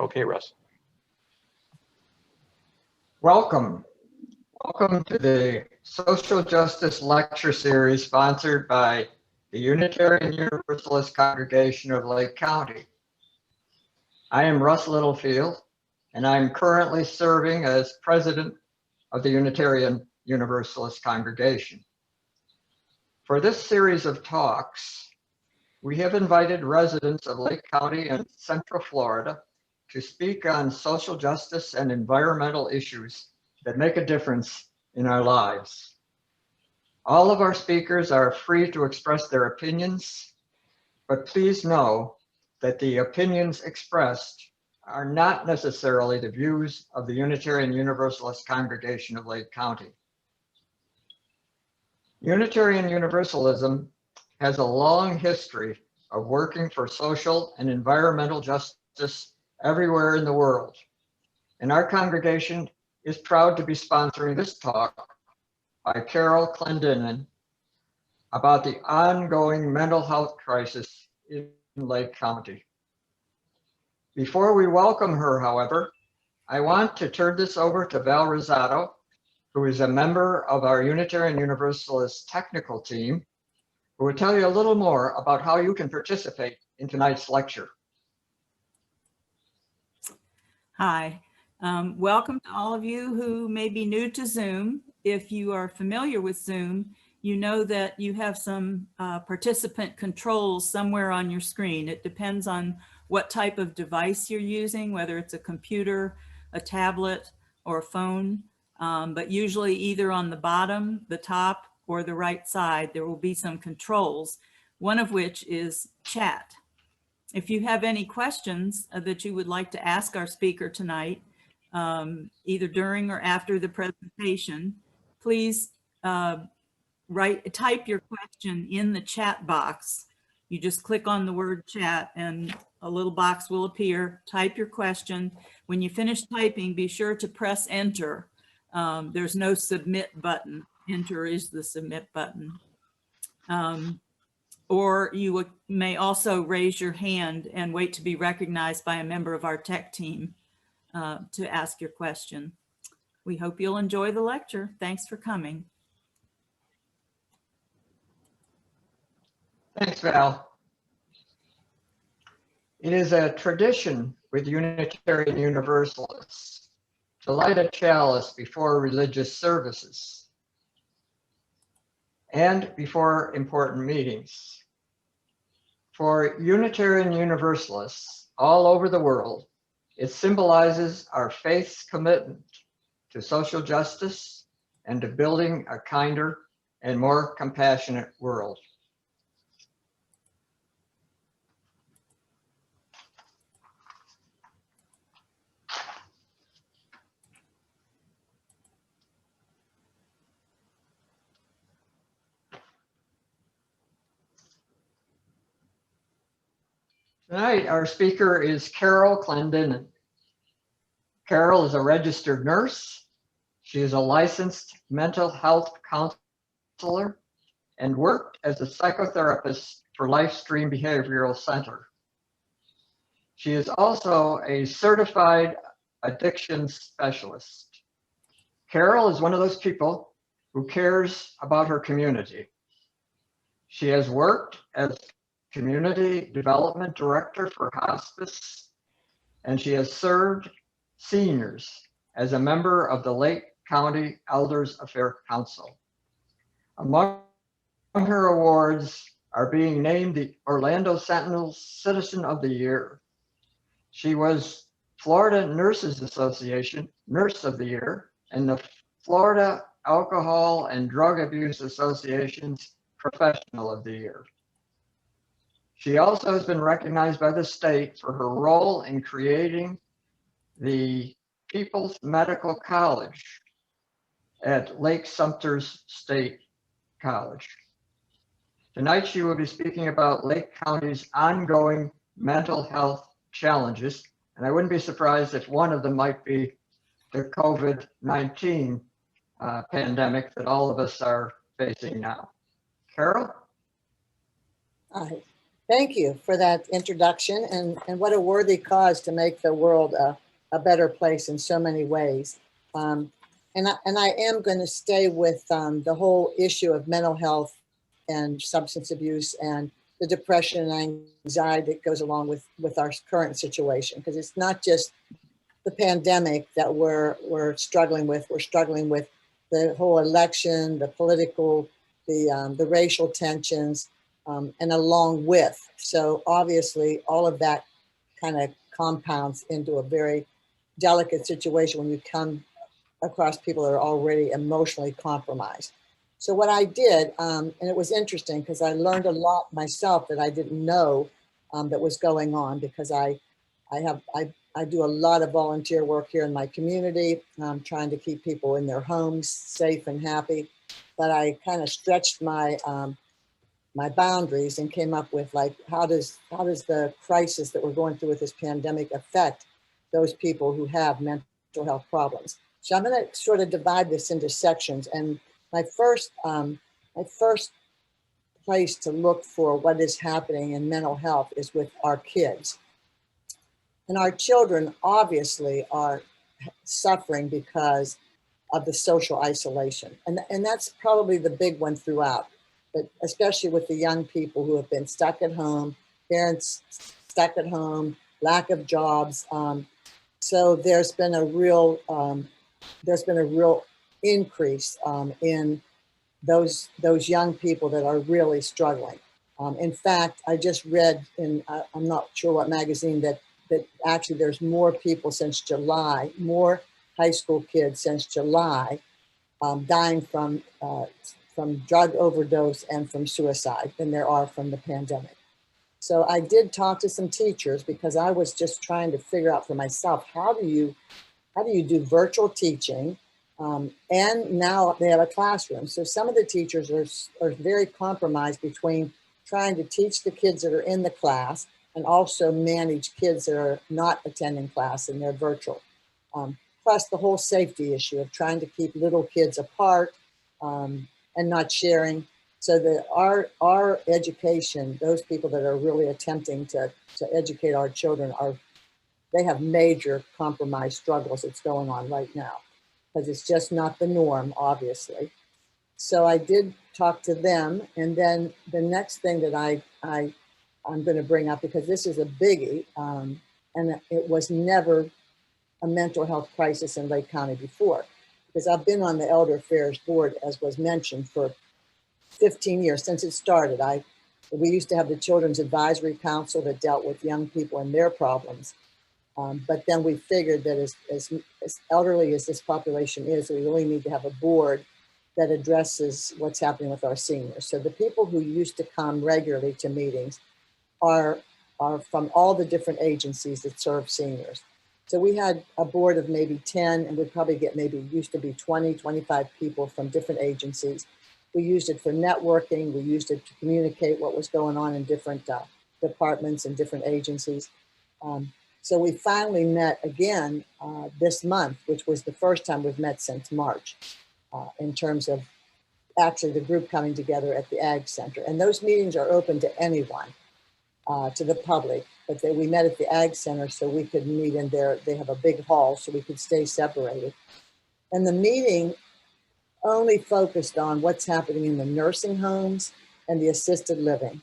Okay, Russ. Welcome. Welcome to the Social Justice Lecture Series sponsored by the Unitarian Universalist Congregation of Lake County. I am Russ Littlefield, and I'm currently serving as president of the Unitarian Universalist Congregation. For this series of talks, we have invited residents of Lake County and Central Florida to speak on social justice and environmental issues that make a difference in our lives. All of our speakers are free to express their opinions, but please know that the opinions expressed are not necessarily the views of the Unitarian Universalist Congregation of Lake County. Unitarian Universalism has a long history of working for social and environmental justice everywhere in the world. And our congregation is proud to be sponsoring this talk by Carol Clendinen about the ongoing mental health crisis in Lake County. Before we welcome her, however, I want to turn this over to Val Rosado, who is a member of our Unitarian Universalist technical team, who will tell you a little more about how you can participate in tonight's lecture. Hi, welcome to all of you who may be new to Zoom. If you are familiar with Zoom, you know that you have some participant controls somewhere on your screen. It depends on what type of device you're using, whether it's a computer, a tablet, or a phone. But usually either on the bottom, the top, or the right side, there will be some controls, one of which is chat. If you have any questions that you would like to ask our speaker tonight, either during or after the presentation, please type your question in the chat box. You just click on the word chat and a little box will appear. Type your question. When you finish typing, be sure to press enter. There's no submit button. Enter is the submit button. Or you may also raise your hand and wait to be recognized by a member of our tech team to ask your question. We hope you'll enjoy the lecture. Thanks for coming. Thanks, Val. It is a tradition with Unitarian Universalists to light a chalice before religious services and before important meetings. For Unitarian Universalists all over the world, it symbolizes our faith's commitment to social justice and to building a kinder and more compassionate world. Tonight, our speaker is Carol Clendinen. Carol is a registered nurse. She is a licensed mental health counselor and worked as a psychotherapist for LifeStream Behavioral Center. She is also a certified addiction specialist. Carol is one of those people who cares about her community. She has worked as Community Development Director for Hospice, and she has served seniors as a member of the Lake County Elders Affairs Council. Among her awards are being named the Orlando Sentinel Citizen of the Year. She was Florida Nurses Association Nurse of the Year and the Florida Alcohol and Drug Abuse Association's Professional of the Year. She also has been recognized by the state for her role in creating the People's Medical College at Lake Sumter's State College. Tonight, she will be speaking about Lake County's ongoing mental health challenges, and I wouldn't be surprised if one of them might be the COVID-19 pandemic that all of us are facing now. Carol? Hi. Thank you for that introduction, and what a worthy cause to make the world a better place in so many ways. And I am going to stay with the whole issue of mental health and substance abuse and the depression and anxiety that goes along with our current situation, because it's not just the pandemic that we're struggling with. We're struggling with the whole election, the political, the racial tensions, and along with. So obviously, all of that kind of compounds into a very delicate situation when you come across people that are already emotionally compromised. So what I did, and it was interesting because I learned a lot myself that I didn't know that was going on, because I do a lot of volunteer work here in my community, trying to keep people in their homes safe and happy. But I kind of stretched my boundaries and came up with, like, how does the crisis that we're going through with this pandemic affect those people who have mental health problems? So I'm going to sort of divide this into sections. And my first place to look for what is happening in mental health is with our kids. And our children obviously are suffering because of the social isolation. And that's probably the big one throughout, but especially with the young people who have been stuck at home, parents stuck at home, lack of jobs. So there's been a real increase in those young people that are really struggling. In fact, I just read I'm not sure what magazine, that actually there's more people since July, more high school kids since July, dying from drug overdose and from suicide than there are from the pandemic. So I did talk to some teachers, because I was just trying to figure out for myself, how do you do virtual teaching? And now they have a classroom. So some of the teachers are very compromised between trying to teach the kids that are in the class and also manage kids that are not attending class and they're virtual. Plus the whole safety issue of trying to keep little kids apart and not sharing. So that our education, those people that are really attempting to educate our children, they have major compromise struggles that's going on right now, because it's just not the norm, obviously. So I did talk to them. And then the next thing that I'm going to bring up, because this is a biggie, and it was never a mental health crisis in Lake County before, because I've been on the Elder Affairs Board, as was mentioned, for 15 years, since it started. We used to have the Children's Advisory Council that dealt with young people and their problems. But then we figured that as elderly as this population is, we really need to have a board that addresses what's happening with our seniors. So the people who used to come regularly to meetings are from all the different agencies that serve seniors. So we had a board of maybe 10, and we'd probably get used to be 20, 25 people from different agencies. We used it for networking. We used it to communicate what was going on in different departments and different agencies. So we finally met again this month, which was the first time we've met since March, in terms of actually the group coming together at the Ag Center. And those meetings are open to anyone, to the public, but we met at the Ag Center so we could meet in there. They have a big hall so we could stay separated. And the meeting only focused on what's happening in the nursing homes and the assisted living.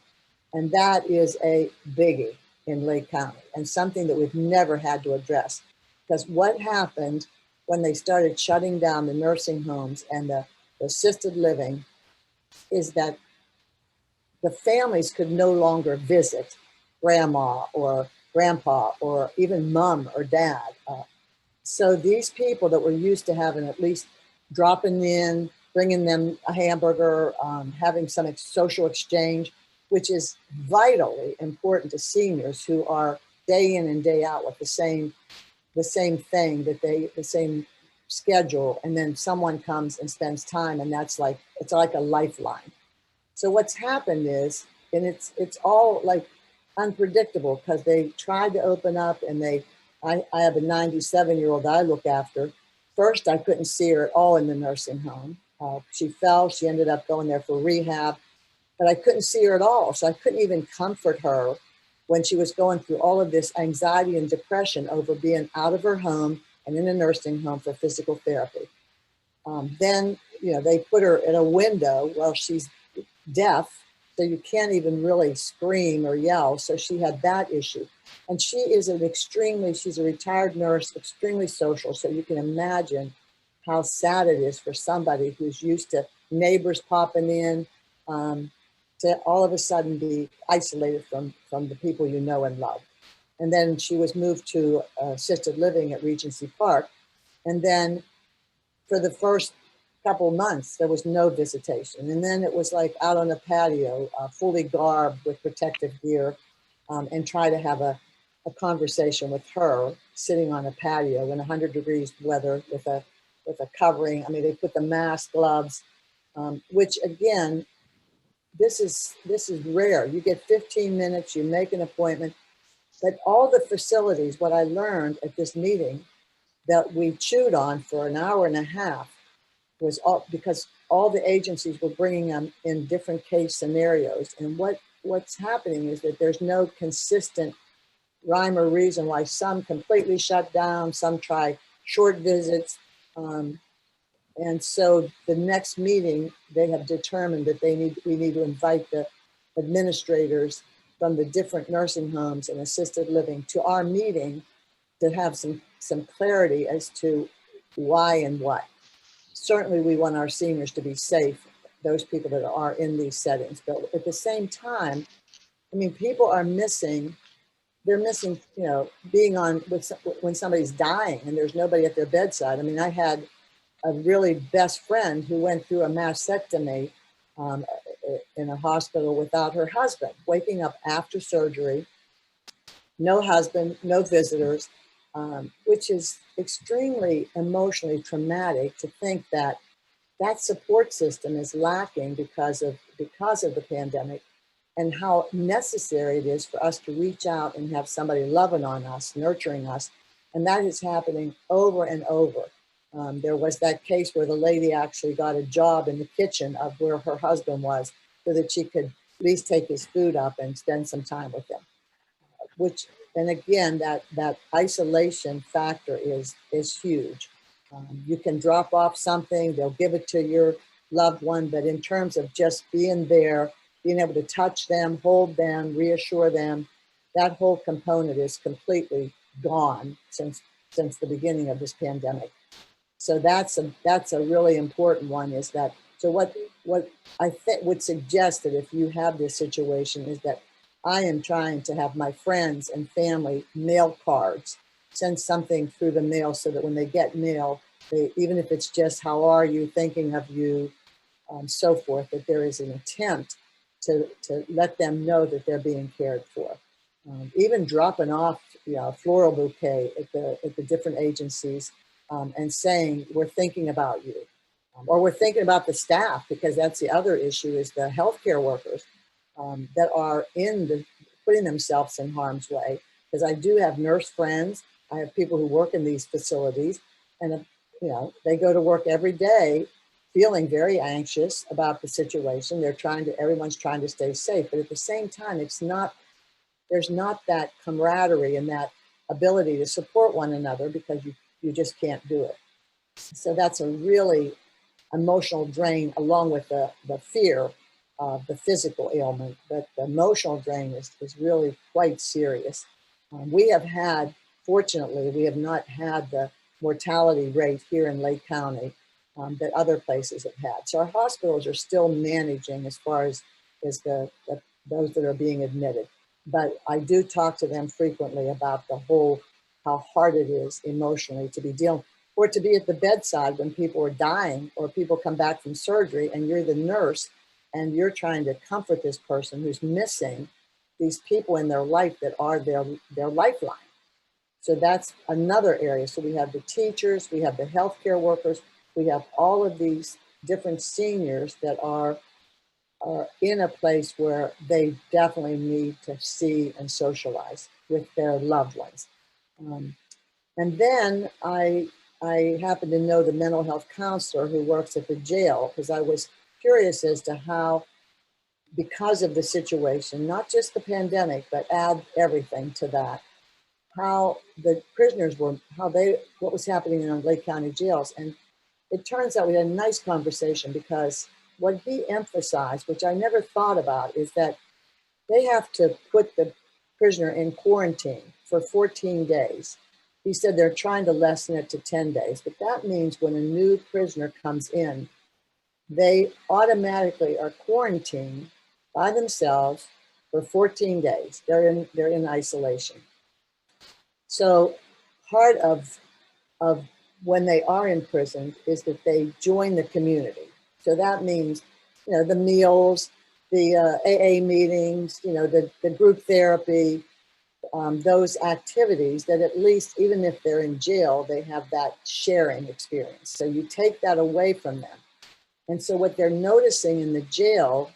And that is a biggie in Lake County, and something that we've never had to address. Because what happened when they started shutting down the nursing homes and the assisted living is that the families could no longer visit grandma or grandpa or even mom or dad. So these people that were used to having at least dropping in, bringing them a hamburger, having some social exchange, which is vitally important to seniors who are day in and day out with the same thing, the same schedule, and then someone comes and spends time, and it's like a lifeline. So what's happened is, and it's all like unpredictable, because they tried to open up, and I have a 97-year-old I look after. First, I couldn't see her at all in the nursing home. She fell. She ended up going there for rehab. but I couldn't see her at all. So I couldn't even comfort her when she was going through all of this anxiety and depression over being out of her home and in a nursing home for physical therapy. Then, they put her in a window. Well, she's deaf, so you can't even really scream or yell. So she had that issue. And she is she's a retired nurse, extremely social. So you can imagine how sad it is for somebody who's used to neighbors popping in, to all of a sudden be isolated from the people you know and love. And then she was moved to assisted living at Regency Park. And then for the first couple of months, there was no visitation. And then it was like out on a patio, fully garbed with protective gear, and try to have a conversation with her sitting on a patio in 100 degrees weather with a covering. I mean, they put the mask, gloves, which again, this is rare. You get 15 minutes, you make an appointment, but all the facilities, what I learned at this meeting that we chewed on for an hour and a half was all because all the agencies were bringing them in different case scenarios. And what's happening is that there's no consistent rhyme or reason why some completely shut down, some try short visits. And so the next meeting, they have determined that we need to invite the administrators from the different nursing homes and assisted living to our meeting to have some clarity as to why and what. Certainly we want our seniors to be safe, those people that are in these settings, but at the same time, I mean, people are missing, they're missing, being on when somebody's dying and there's nobody at their bedside. I mean, I had a really best friend who went through a mastectomy in a hospital without her husband, waking up after surgery, no husband, no visitors, which is extremely emotionally traumatic to think that support system is lacking because of the pandemic, and how necessary it is for us to reach out and have somebody loving on us, nurturing us. And that is happening over and over. There was that case where the lady actually got a job in the kitchen of where her husband was so that she could at least take his food up and spend some time with him. And again, that isolation factor is huge. You can drop off something, they'll give it to your loved one, but in terms of just being there, being able to touch them, hold them, reassure them, that whole component is completely gone since the beginning of this pandemic. So that's a really important one, is that, so what I would suggest that if you have this situation is that I am trying to have my friends and family mail cards, send something through the mail so that when they get mail, even if it's just, how are you, thinking of you, so forth, that there is an attempt to let them know that they're being cared for. Even dropping off a floral bouquet at the different agencies, and saying, we're thinking about you. Or we're thinking about the staff, because that's the other issue, is the healthcare workers that are putting themselves in harm's way. Because I do have nurse friends, I have people who work in these facilities, and they go to work every day feeling very anxious about the situation. Everyone's trying to stay safe, but at the same time, there's not that camaraderie and that ability to support one another, because you just can't do it. So that's a really emotional drain, along with the fear of the physical ailment, but the emotional drain is really quite serious. Fortunately, we have not had the mortality rate here in Lake County that other places have had. So our hospitals are still managing as far as those that are being admitted. But I do talk to them frequently about how hard it is emotionally to be or to be at the bedside when people are dying, or people come back from surgery and you're the nurse and you're trying to comfort this person who's missing these people in their life that are their lifeline. So that's another area. So we have the teachers, we have the healthcare workers, we have all of these different seniors that are in a place where they definitely need to see and socialize with their loved ones. And then I happen to know the mental health counselor who works at the jail, because I was curious as to how because of the situation, not just the pandemic, but add everything to that, how the prisoners were, what was happening in our Lake County jails. And it turns out we had a nice conversation, because what he emphasized, which I never thought about, is that they have to put the prisoner in quarantine for 14 days. He said they're trying to lessen it to 10 days, but that means when a new prisoner comes in, they automatically are quarantined by themselves for 14 days. They're in isolation. So part of when they are in prison is that they join the community. So that means, the meals, the AA meetings, the group therapy, those activities that at least, even if they're in jail, they have that sharing experience. So you take that away from them. And so what they're noticing in the jail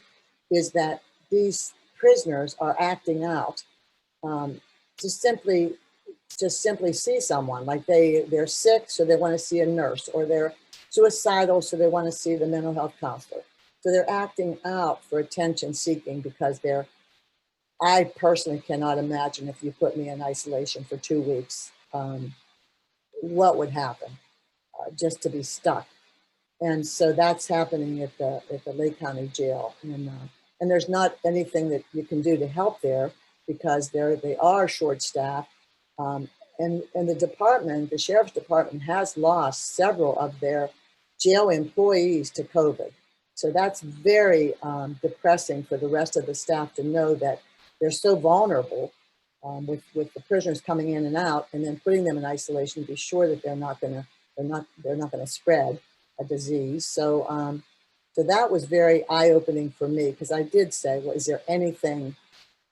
is that these prisoners are acting out to simply see someone. Like they're sick, so they want to see a nurse, or they're suicidal, so they want to see the mental health counselor. So they're acting out for attention seeking, because I personally cannot imagine, if you put me in isolation for 2 weeks, what would happen, just to be stuck. And so that's happening at the Lake County Jail, and there's not anything that you can do to help there, because they are short-staffed, and the department, the sheriff's department, has lost several of their jail employees to COVID. So that's very depressing for the rest of the staff to know that they're so vulnerable with the prisoners coming in and out, and then putting them in isolation to be sure that they're not going to spread a disease. So that was very eye-opening for me, because I did say, well, is there anything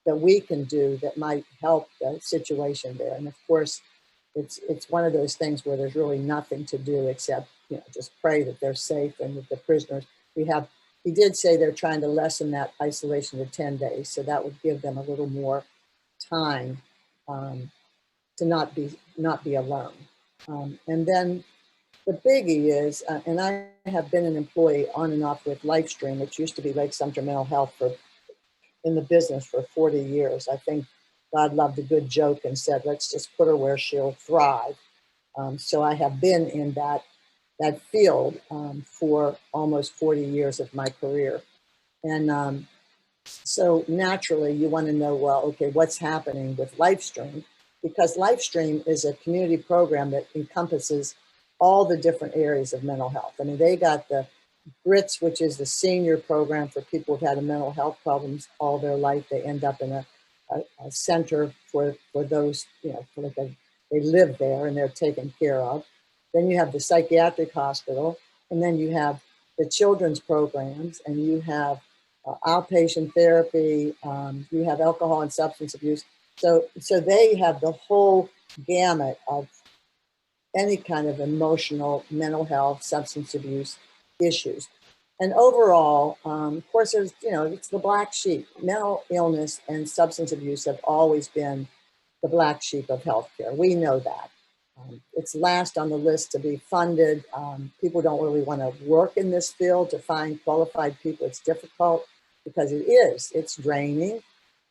that we can do that might help the situation there? And of course, it's one of those things where there's really nothing to do except just pray that they're safe, and that the prisoners he did say they're trying to lessen that isolation to 10 days, so that would give them a little more time to not be alone. And then the biggie is, and I have been an employee on and off with LifeStream, which used to be Lake Sumter Mental Health, in the business for 40 years. I think God loved a good joke and said, let's just put her where she'll thrive. So I have been in that field for almost 40 years of my career. And so naturally you want to know, well, okay, what's happening with LifeStream? Because LifeStream is a community program that encompasses all the different areas of mental health. I mean, they got the GRITS, which is the senior program for people who've had mental health problems all their life. They end up in a center for those, they live there and they're taken care of. Then you have the psychiatric hospital, and then you have the children's programs, and you have outpatient therapy, you have alcohol and substance abuse. So they have the whole gamut of any kind of emotional, mental health, substance abuse issues. And overall, of course, there's, it's the black sheep. Mental illness and substance abuse have always been the black sheep of healthcare. We know that. It's last on the list to be funded. People don't really want to work in this field. To find qualified people, it's difficult, because it's draining,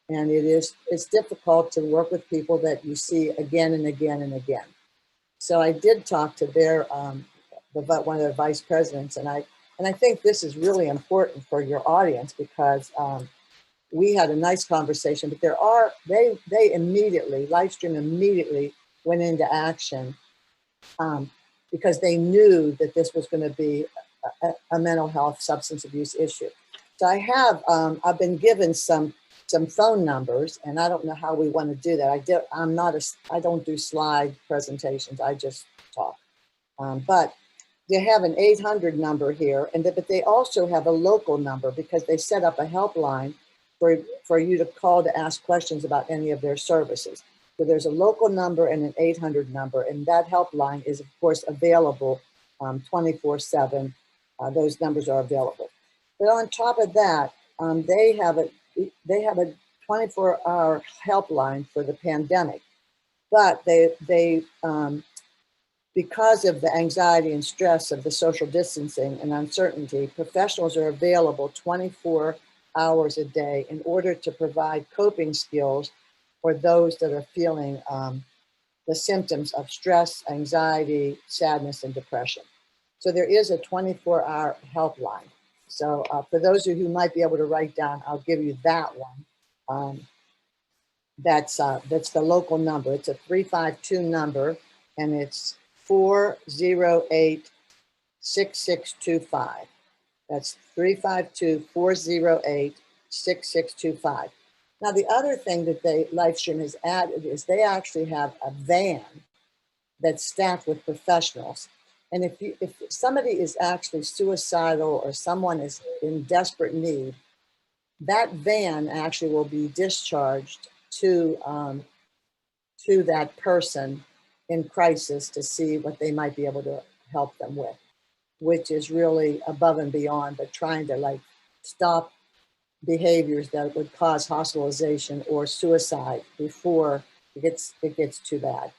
and it's difficult to work with people that you see again and again and again. So I did talk to one of their vice presidents, and I think this is really important for your audience, because we had a nice conversation, but they immediately, LifeStream immediately went into action because they knew that this was going to be a mental health substance abuse issue. So I've been given some phone numbers, and I don't know how we want to do that. I don't do slide presentations. I just talk. But they have an 800 number here, but they also have a local number, because they set up a helpline for you to call to ask questions about any of their services. So there's a local number and an 800 number, and that helpline is, of course, available 24/7. Those numbers are available. But on top of that, they have a 24-hour helpline for the pandemic. But they because of the anxiety and stress of the social distancing and uncertainty, professionals are available 24 hours a day in order to provide coping skills for those that are feeling the symptoms of stress, anxiety, sadness, and depression. So there is a 24-hour helpline. So for those of you who might be able to write down, I'll give you that one. That's the local number. It's a 352 number, and it's 408-6625. That's 352-408-6625. Now, the other thing that LifeStream has added is they actually have a van that's staffed with professionals. And if somebody is actually suicidal or someone is in desperate need, that van actually will be discharged to that person in crisis to see what they might be able to help them with, which is really above and beyond, but trying to like stop behaviors that would cause hospitalization or suicide before it gets too bad.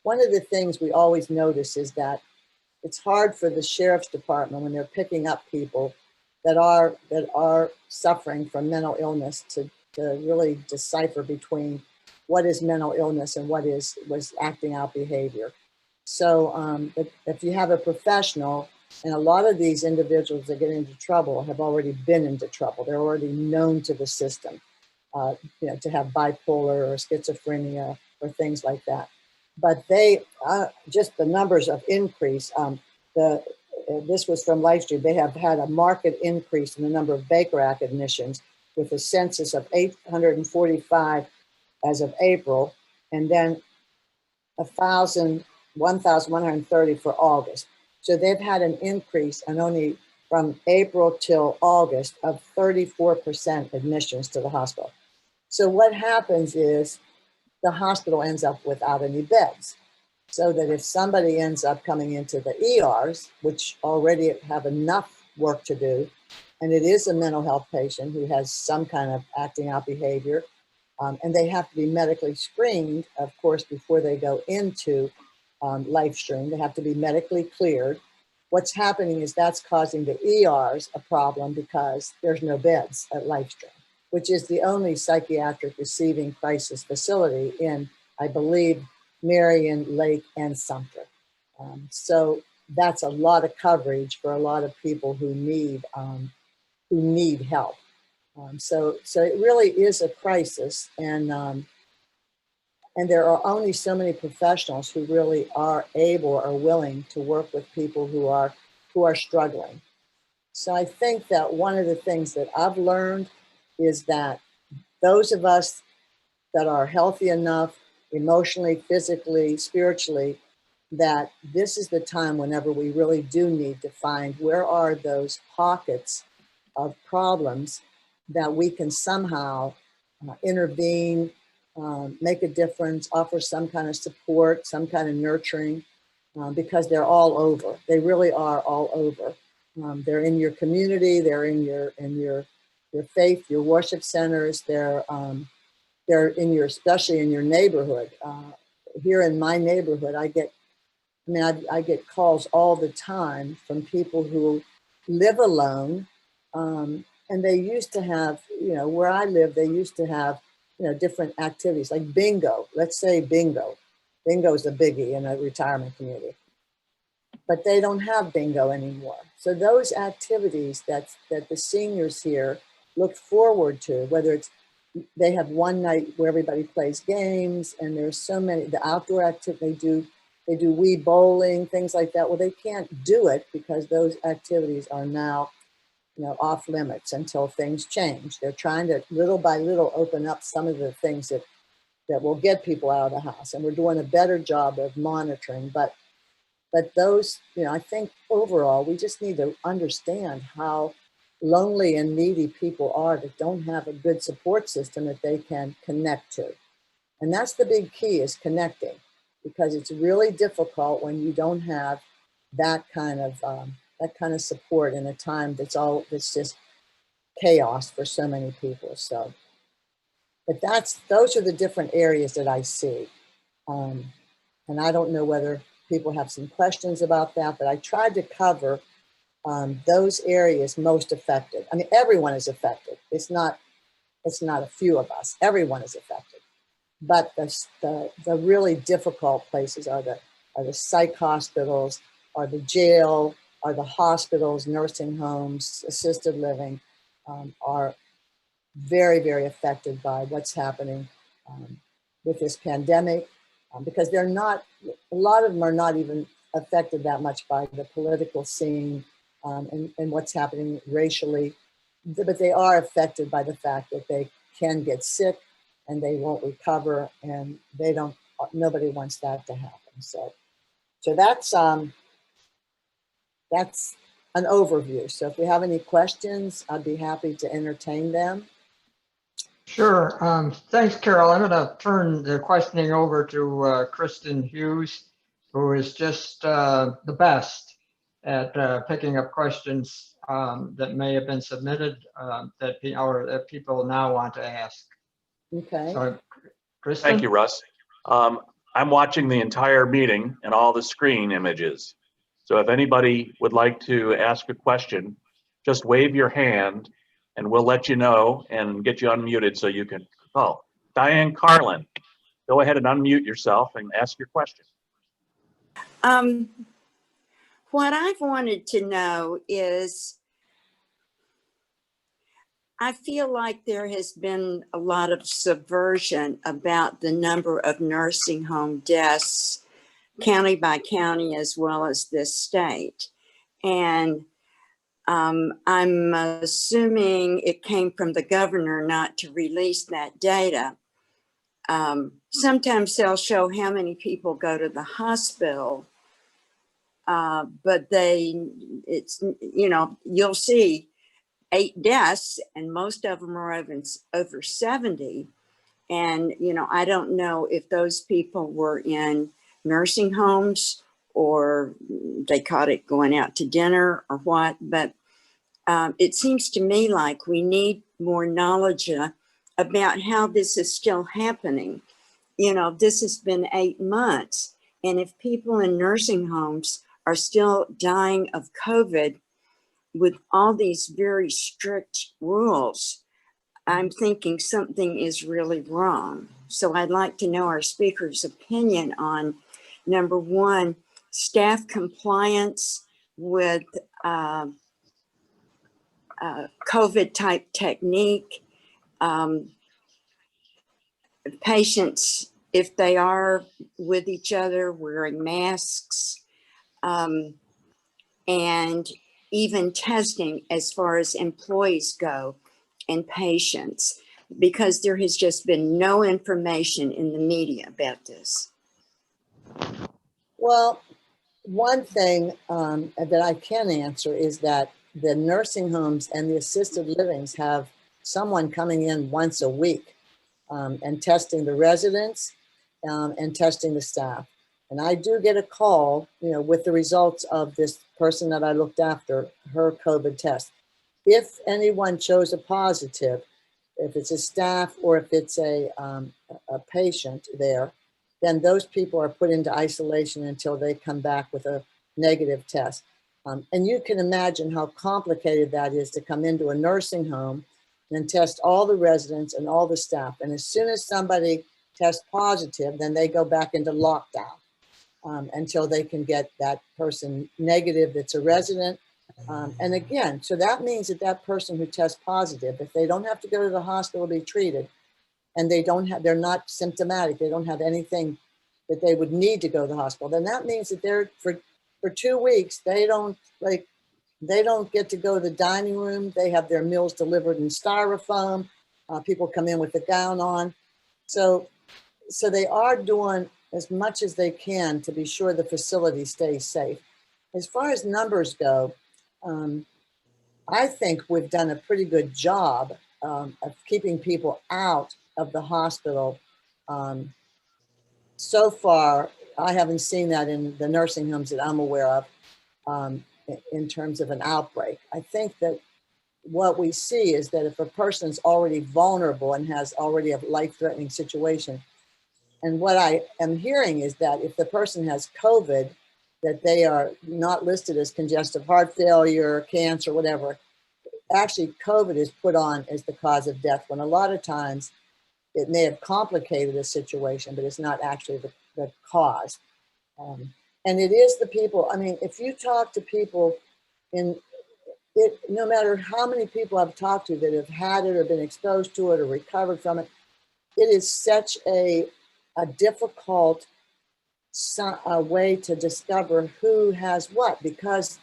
One of the things we always notice is that it's hard for the sheriff's department when they're picking up people that are suffering from mental illness to really decipher between what is mental illness and what was acting out behavior. So if you have a professional, and a lot of these individuals that get into trouble have already been into trouble. They're already known to the system, to have bipolar or schizophrenia or things like that. But they, just the numbers of increase, this was from LifeStream, they have had a marked increase in the number of Baker Act admissions with a census of 845 as of April, and then 1,130 for August. So they've had an increase and only from April till August of 34% admissions to the hospital. So what happens is the hospital ends up without any beds. So that if somebody ends up coming into the ERs, which already have enough work to do, and it is a mental health patient who has some kind of acting out behavior, and they have to be medically screened, of course, before they go into LifeStream. They have to be medically cleared. What's happening is that's causing the ERs a problem because there's no beds at LifeStream, which is the only psychiatric receiving crisis facility in, I believe, Marion, Lake, and Sumter. So that's a lot of coverage for a lot of people who need help. So it really is a crisis, and there are only so many professionals who really are able or willing to work with people who are struggling. So I think that one of the things that I've learned is that those of us that are healthy enough, emotionally, physically, spiritually, that this is the time whenever we really do need to find where are those pockets of problems that we can somehow intervene, make a difference, offer some kind of support, some kind of nurturing, because they're all over. They really are all over. They're in your community. They're in your faith, your worship centers. They're in especially in your neighborhood. Here in my neighborhood, I get calls all the time from people who live alone, and they used to have, where I live, they used to have, different activities like bingo. Let's say bingo. Bingo is a biggie in a retirement community, but they don't have bingo anymore. So those activities that the seniors here look forward to, whether it's they have one night where everybody plays games, and there's so many, the outdoor activity, they do Wii bowling, things like that. Well, they can't do it because those activities are now, off limits until things change. They're trying to little by little open up some of the things that will get people out of the house, and we're doing a better job of monitoring. But those, I think overall, we just need to understand how lonely and needy people are that don't have a good support system that they can connect to. And that's the big key, is connecting, because it's really difficult when you don't have that kind of support in a time that's just chaos for so many people. So, but those are the different areas that I see. And I don't know whether people have some questions about that, but I tried to cover those areas most affected. I mean, everyone is affected. It's not a few of us. Everyone is affected. But the really difficult places are the psych hospitals, are the jail, are the hospitals, nursing homes, assisted living, are very, very affected by what's happening with this pandemic, because a lot of them are not even affected that much by the political scene and what's happening racially, but they are affected by the fact that they can get sick and they won't recover, and nobody wants that to happen. So that's an overview. So if you have any questions, I'd be happy to entertain them. Sure. Thanks, Carol. I'm going to turn the questioning over to Kristen Hughes, who is just the best at picking up questions that may have been submitted that people now want to ask. Okay. So, Kristen? Thank you, Russ. I'm watching the entire meeting and all the screen images. So if anybody would like to ask a question, just wave your hand and we'll let you know and get you unmuted so you can call. Diane Carlin, go ahead and unmute yourself and ask your question. What I've wanted to know is, I feel like there has been a lot of subversion about the number of nursing home deaths, county by county, as well as this state. And I'm assuming it came from the governor not to release that data. Sometimes they'll show how many people go to the hospital, but you'll see 8 deaths and most of them are over 70. And, I don't know if those people were in nursing homes or they caught it going out to dinner or what, but it seems to me like we need more knowledge about how this is still happening. This has been 8 months. And if people in nursing homes are still dying of COVID with all these very strict rules, I'm thinking something is really wrong. So I'd like to know our speaker's opinion on, number one, staff compliance with COVID type technique, patients, if they are with each other, wearing masks, and even testing as far as employees go and patients, because there has just been no information in the media about this. Well, one thing that I can answer is that the nursing homes and the assisted livings have someone coming in once a week and testing the residents and testing the staff. And I do get a call, with the results of this person that I looked after, her COVID test. If anyone shows a positive, if it's a staff or if it's a patient there, then those people are put into isolation until they come back with a negative test. And you can imagine how complicated that is to come into a nursing home and test all the residents and all the staff. And as soon as somebody tests positive, then they go back into lockdown until they can get that person negative that's a resident. And again, so that means that person who tests positive, if they don't have to go to the hospital to be treated, and they're not symptomatic, they don't have anything that they would need to go to the hospital, then that means that they're for 2 weeks, they don't get to go to the dining room. They have their meals delivered in styrofoam. People come in with a gown on. So they are doing as much as they can to be sure the facility stays safe. As far as numbers go, I think we've done a pretty good job of keeping people out of the hospital. So far, I haven't seen that in the nursing homes that I'm aware of in terms of an outbreak. I think that what we see is that if a person's already vulnerable and has already a life-threatening situation, and what I am hearing is that if the person has COVID that they are not listed as congestive heart failure, cancer, whatever. Actually, COVID is put on as the cause of death, when a lot of times it may have complicated a situation, but it's not actually the cause. And it is the people. I mean, if you talk to people in it, no matter how many people I've talked to that have had it or been exposed to it or recovered from it, it is such a difficult way to discover who has what, because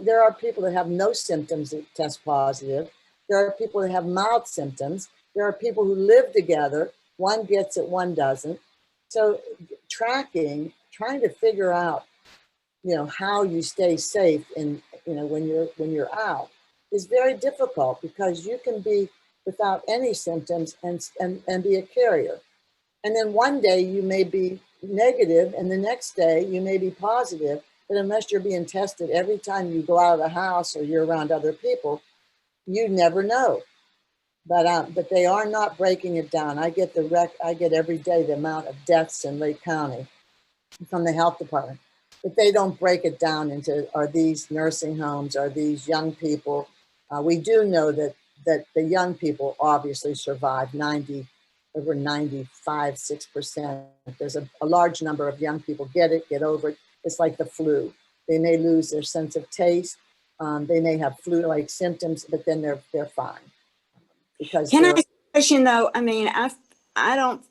there are people that have no symptoms that test positive. There are people that have mild symptoms. There are people who live together. One gets it, one doesn't. So trying to figure out, how you stay safe in, when you're out is very difficult, because you can be without any symptoms and be a carrier. And then one day you may be negative and the next day you may be positive, but unless you're being tested every time you go out of the house or you're around other people, you never know. But they are not breaking it down. I get every day the amount of deaths in Lake County from the health department, but they don't break it down into, are these nursing homes, are these young people? We do know that the young people obviously survive, over 95-6%. There's a large number of young people get over it. It's like the flu. They may lose their sense of taste. They may have flu-like symptoms, but then they're fine. Because can I ask a question though? I mean, I don't,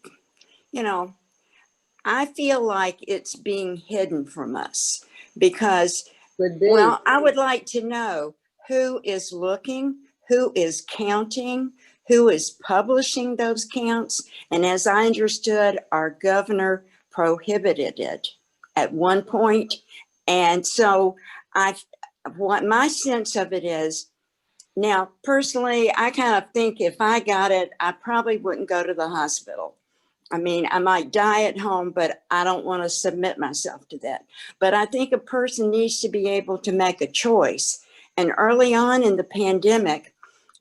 I feel like it's being hidden from us, because, well, I would like to know who is looking, who is counting, who is publishing those counts. And as I understood, our governor prohibited it at one point. And so what my sense of it is, now, personally, I kind of think if I got it, I probably wouldn't go to the hospital. I mean, I might die at home, but I don't want to submit myself to that. But I think a person needs to be able to make a choice. And early on in the pandemic,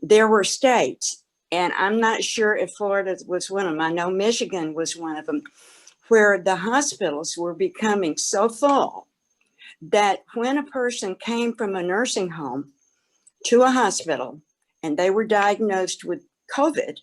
there were states, and I'm not sure if Florida was one of them. I know Michigan was one of them, where the hospitals were becoming so full that when a person came from a nursing home to a hospital and they were diagnosed with COVID,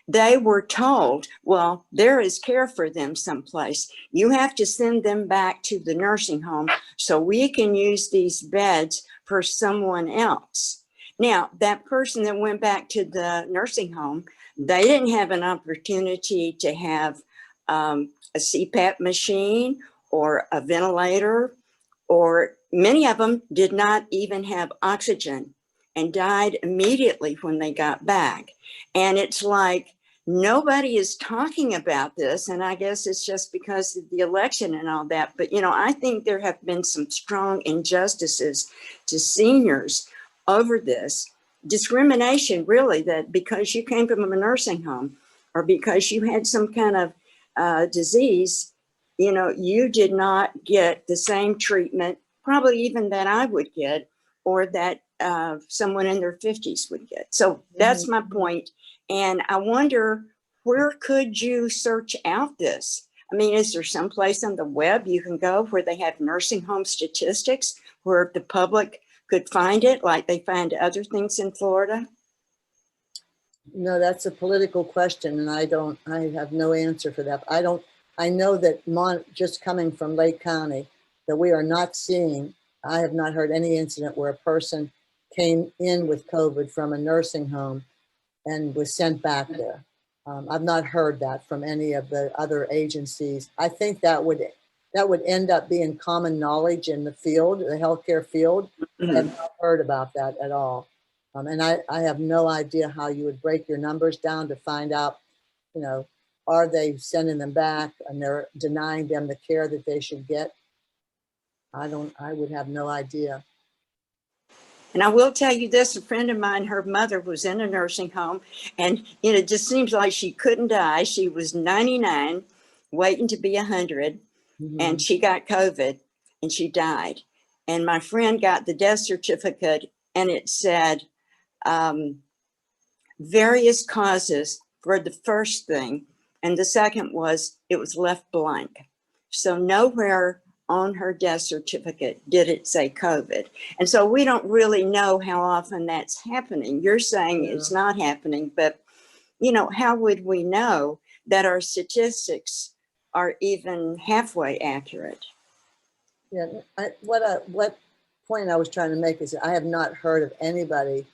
they were told, well, there is care for them someplace. You have to send them back to the nursing home so we can use these beds for someone else. Now, that person that went back to the nursing home, they didn't have an opportunity to have a CPAP machine or a ventilator, or many of them did not even have oxygen and died immediately when they got back. And it's like, nobody is talking about this. And I guess it's just because of the election and all that. But, I think there have been some strong injustices to seniors over this. Discrimination, really, that because you came from a nursing home or because you had some kind of disease, you did not get the same treatment, probably even that I would get, or that someone in their 50s would get. So that's my point. And I wonder, where could you search out this? I mean, is there some place on the web you can go where they have nursing home statistics where the public could find it like they find other things in Florida? No, that's a political question, and I have no answer for that. I know that just coming from Lake County, that we are not seeing, I have not heard any incident where a person came in with COVID from a nursing home and was sent back there. I've not heard that from any of the other agencies. I think that would end up being common knowledge in the field, the healthcare field. I have not heard about that at all. And I have no idea how you would break your numbers down to find out, are they sending them back and they're denying them the care that they should get? I would have no idea. And I will tell you this, a friend of mine, her mother was in a nursing home, and it just seems like she couldn't die. She was 99, waiting to be 100, and she got COVID and she died. And my friend got the death certificate and it said various causes for the first thing. And the second was, it was left blank. So nowhere on her death certificate, did it say COVID? And so we don't really know how often that's happening. You're saying it's not happening, but you know, how would we know that our statistics are even halfway accurate? Yeah, what point I was trying to make is that I have not heard of anybody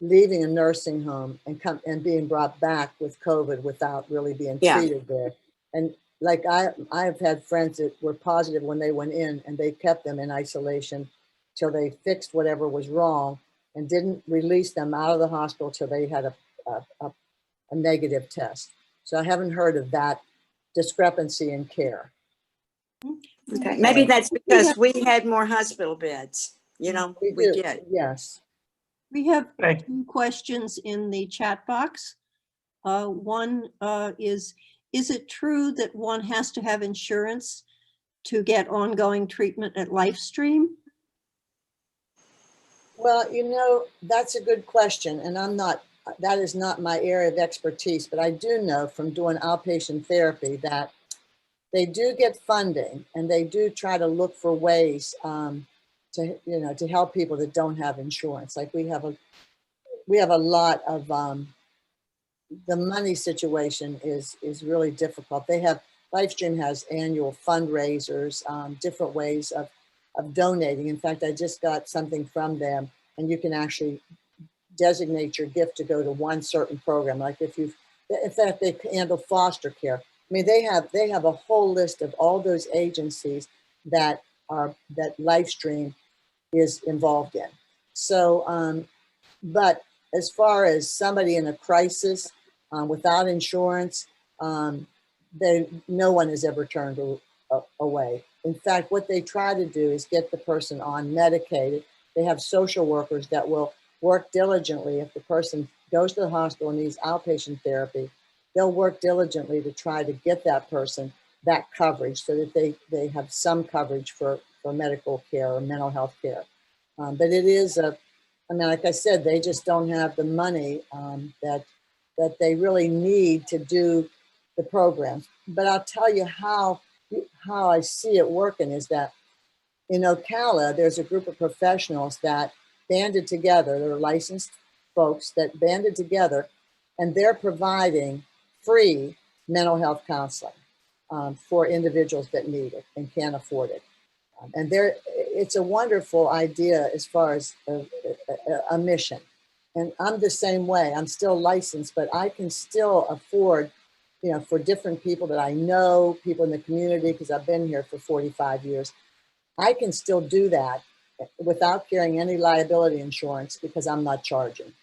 leaving a nursing home and being brought back with COVID without really being treated there. And like I've had friends that were positive when they went in, and they kept them in isolation till they fixed whatever was wrong, and didn't release them out of the hospital till they had a negative test. So I haven't heard of that discrepancy in care. Okay, maybe that's because we had more hospital beds. You know, we did. Yes. We have Thank- 2 questions in the chat box. One is it true that one has to have insurance to get ongoing treatment at LifeStream? Well, you know, that's a good question. And that is not my area of expertise, but I do know from doing outpatient therapy that they do get funding, and they do try to look for ways to help people that don't have insurance. Like we have a lot of the money situation is really difficult. LifeStream has annual fundraisers, different ways of donating. In fact, I just got something from them, and you can actually designate your gift to go to one certain program. Like in fact, they handle foster care. I mean, they have a whole list of all those agencies that LifeStream is involved in. So, but as far as somebody in a crisis without insurance, no one has ever turned away. In fact, what they try to do is get the person on medicated. They have social workers that will work diligently. If the person goes to the hospital and needs outpatient therapy, they'll work diligently to try to get that person that coverage so that they have some coverage for medical care or mental health care. But it is like I said, they just don't have the money that they really need to do the programs. But I'll tell you how I see it working is that in Ocala, there's a group of professionals that banded together. They're licensed folks that banded together, and they're providing free mental health counseling for individuals that need it and can't afford it. And it's a wonderful idea as far as a mission. And I'm the same way. I'm still licensed, but I can still afford, for different people that I know, people in the community, because I've been here for 45 years, I can still do that without carrying any liability insurance because I'm not charging.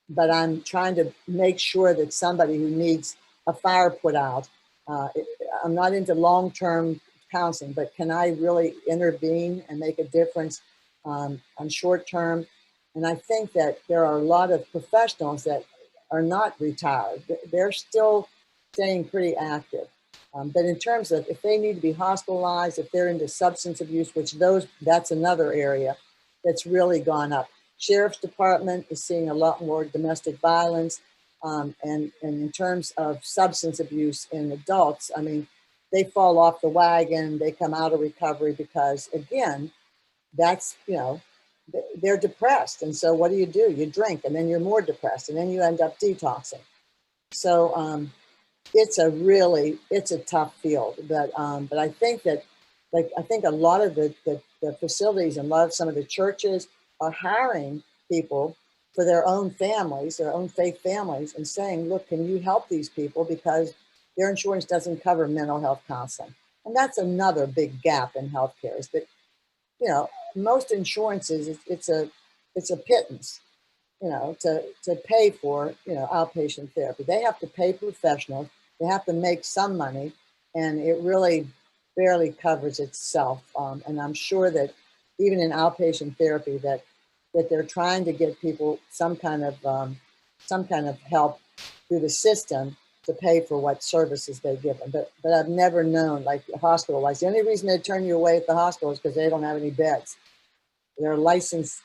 But I'm trying to make sure that somebody who needs a fire put out, I'm not into long-term counseling, but can I really intervene and make a difference on short-term? And I think that there are a lot of professionals that are not retired. They're still staying pretty active. But in terms of if they need to be hospitalized, if they're into substance abuse, that's another area that's really gone up. Sheriff's Department is seeing a lot more domestic violence. And in terms of substance abuse in adults, I mean, they fall off the wagon, they come out of recovery because, again, that's, they're depressed. And so what do? You drink, and then you're more depressed, and then you end up detoxing. So it's a tough field. But I think that, I think a lot of the facilities and a lot of some of the churches are hiring people for their own families, their own faith families, and saying, look, can you help these people? Because their insurance doesn't cover mental health counseling. And that's another big gap in healthcare is that, most insurances, it's a pittance, to pay for, outpatient therapy. They have to pay professionals, they have to make some money, and it really barely covers itself. And I'm sure that even in outpatient therapy that they're trying to get people some kind of help through the system to pay for what services they give them. But I've never known, like hospital-wise, the only reason they turn you away at the hospital is because they don't have any beds. They're a licensed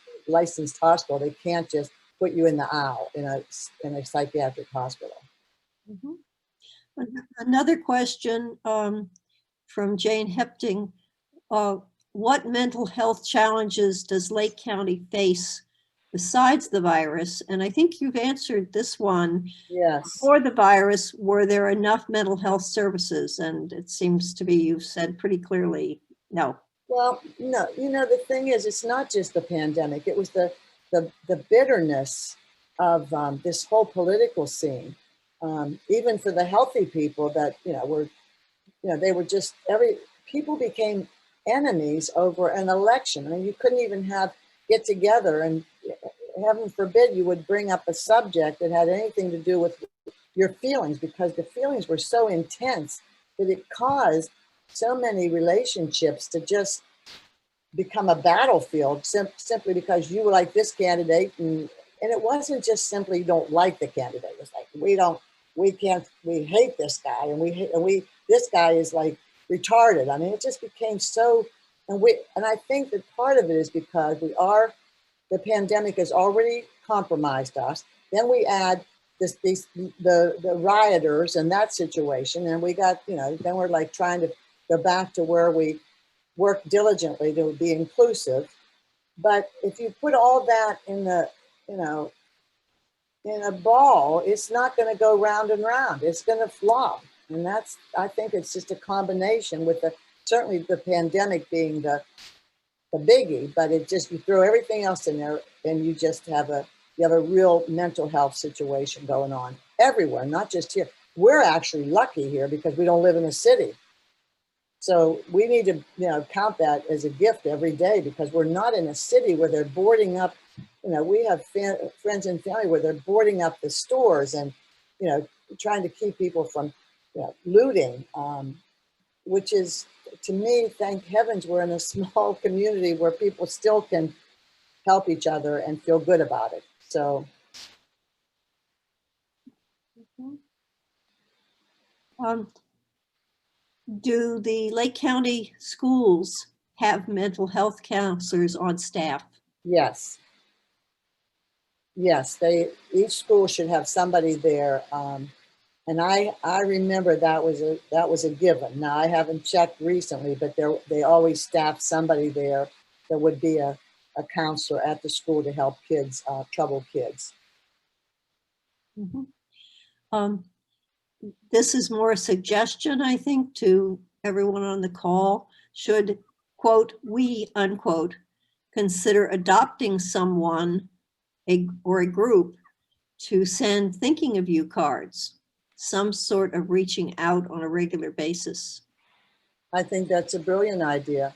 hospital. They can't just put you in the aisle in a psychiatric hospital. Mm-hmm. Another question from Jane Hepting. what mental health challenges does Lake County face besides the virus? And I think you've answered this one. Yes. For the virus, were there enough mental health services? And it seems to be you've said pretty clearly, no. Well, no, the thing is, it's not just the pandemic. It was the bitterness of this whole political scene. Even for the healthy people that, they were just people became enemies over an election. I mean, you couldn't even get together, and heaven forbid you would bring up a subject that had anything to do with your feelings, because the feelings were so intense that it caused so many relationships to just become a battlefield simply because you like this candidate, and it wasn't just simply you don't like the candidate. It's like we hate this guy, and this guy is like retarded. I mean, it just became so, and I think that part of it is because the pandemic has already compromised us. Then we add the rioters and that situation, and we got, then we're like trying to go back to where we work diligently to be inclusive. But if you put all that in a ball, it's not going to go round and round. It's going to flop. And I think it's just a combination with certainly the pandemic being the biggie, but it just, you throw everything else in there and you just have a real mental health situation going on everywhere, not just here. We're actually lucky here because we don't live in a city. So we need to, count that as a gift every day, because we're not in a city where they're boarding up. We have friends and family where they're boarding up the stores and, trying to keep people from, looting, which is, to me, thank heavens, we're in a small community where people still can help each other and feel good about it. So. Do the Lake County schools have mental health counselors on staff? Yes. Yes, each school should have somebody there. And I remember that was a given. Now, I haven't checked recently, but they always staffed somebody there that would be a counselor at the school to help kids, troubled kids. Mm-hmm. This is more a suggestion, I think, to everyone on the call. Should, quote, we, unquote, consider adopting someone or a group to send thinking of you cards, some sort of reaching out on a regular basis? I think that's a brilliant idea.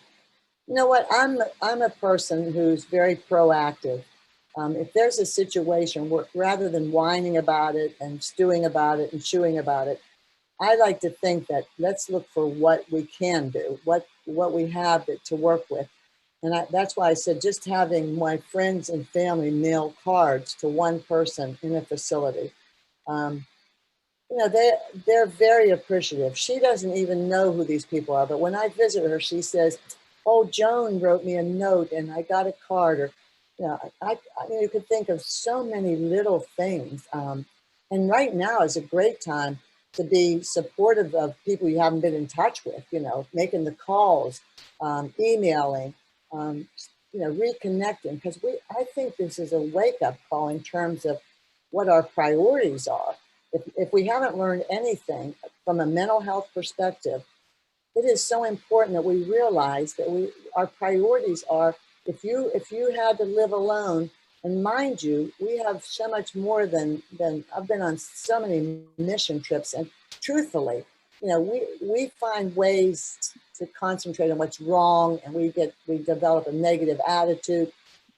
You know what? I'm a person who's very proactive. If there's a situation where, rather than whining about it and stewing about it and chewing about it, I like to think that let's look for what we can do, what we have to work with. And that's why I said just having my friends and family mail cards to one person in a facility. They're very appreciative. She doesn't even know who these people are, but when I visit her, she says, "Oh, Joan wrote me a note and I got a card." Or, you could think of so many little things. And right now is a great time to be supportive of people you haven't been in touch with, making the calls, emailing, reconnecting, because I think this is a wake-up call in terms of what our priorities are. If we haven't learned anything from a mental health perspective, it is so important that we realize that our priorities are, if you had to live alone, and mind you, we have so much more than I've been on so many mission trips, and truthfully, we find ways to concentrate on what's wrong, and we develop a negative attitude.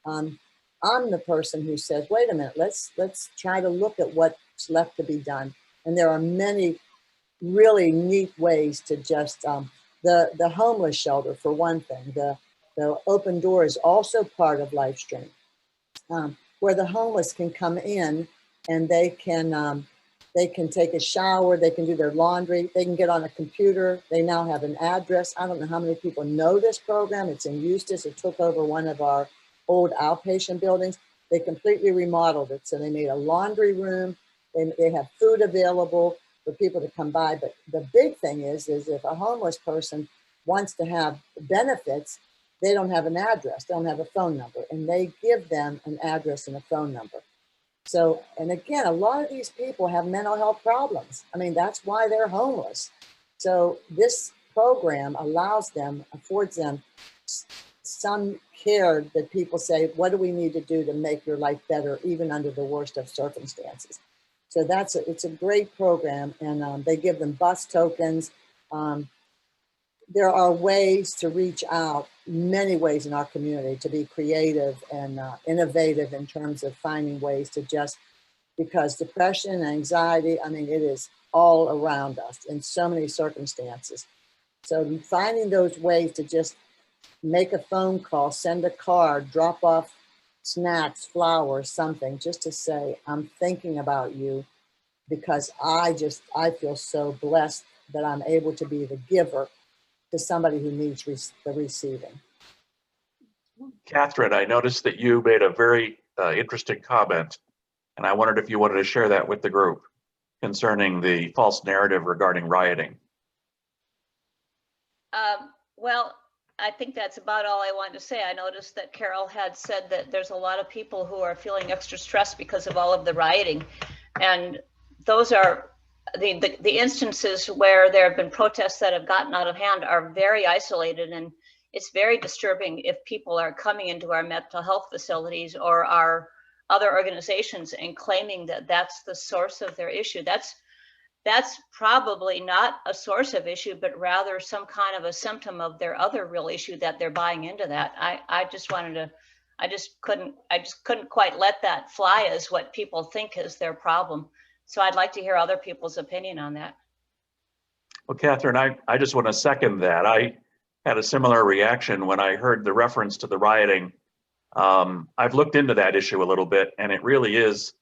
I'm the person who says, wait a minute, let's try to look at what's left to be done. And there are many really neat ways to just, the homeless shelter, for one thing. The open door is also part of LifeStream, where the homeless can come in and they can take a shower, they can do their laundry, they can get on a computer. They now have an address. I don't know how many people know this program. It's in Eustis. It took over one of our old outpatient buildings. They completely remodeled it. So they made a laundry room. They have food available for people to come by. But the big thing is if a homeless person wants to have benefits, they don't have an address, they don't have a phone number, and they give them an address and a phone number. So, and again, a lot of these people have mental health problems. I mean, that's why they're homeless. So this program allows them, affords them some care that people say, what do we need to do to make your life better, even under the worst of circumstances? So it's a great program, and they give them bus tokens. There are ways to reach out, many ways in our community to be creative and innovative in terms of finding ways to just, because depression and anxiety, I mean, it is all around us in so many circumstances. So finding those ways to just make a phone call, send a card, drop off snacks, flowers, something, just to say, I'm thinking about you, because I feel so blessed that I'm able to be the giver to somebody who needs the receiving. Catherine, I noticed that you made a very interesting comment, and I wondered if you wanted to share that with the group concerning the false narrative regarding rioting. Well, I think that's about all I wanted to say. I noticed that Carol had said that there's a lot of people who are feeling extra stressed because of all of the rioting. And those are the instances where there have been protests that have gotten out of hand are very isolated. And it's very disturbing if people are coming into our mental health facilities or our other organizations and claiming that that's the source of their issue. That's probably not a source of issue, but rather some kind of a symptom of their other real issue that they're buying into that. I just couldn't quite let that fly as what people think is their problem. So I'd like to hear other people's opinion on that. Well, Catherine, I just want to second that. I had a similar reaction when I heard the reference to the rioting. I've looked into that issue a little bit, and it really is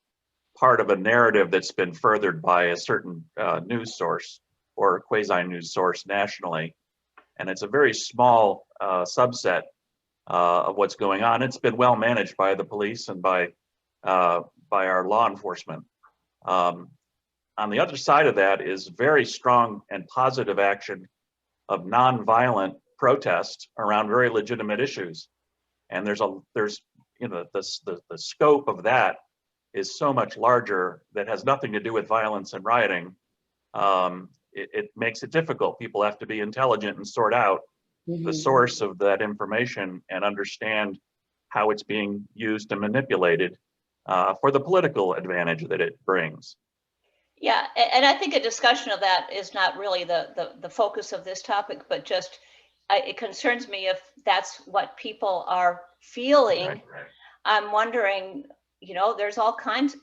part of a narrative that's been furthered by a certain news source or quasi-news source nationally. And it's a very small subset of what's going on. It's been well managed by the police and by our law enforcement. On the other side of that is very strong and positive action of nonviolent protest around very legitimate issues. And there's the scope of that is so much larger, that has nothing to do with violence and rioting. It makes it difficult. People have to be intelligent and sort out the source of that information and understand how it's being used and manipulated for the political advantage that it brings. Yeah, and I think a discussion of that is not really the focus of this topic, but just it concerns me if that's what people are feeling. Right. I'm wondering, there's all kinds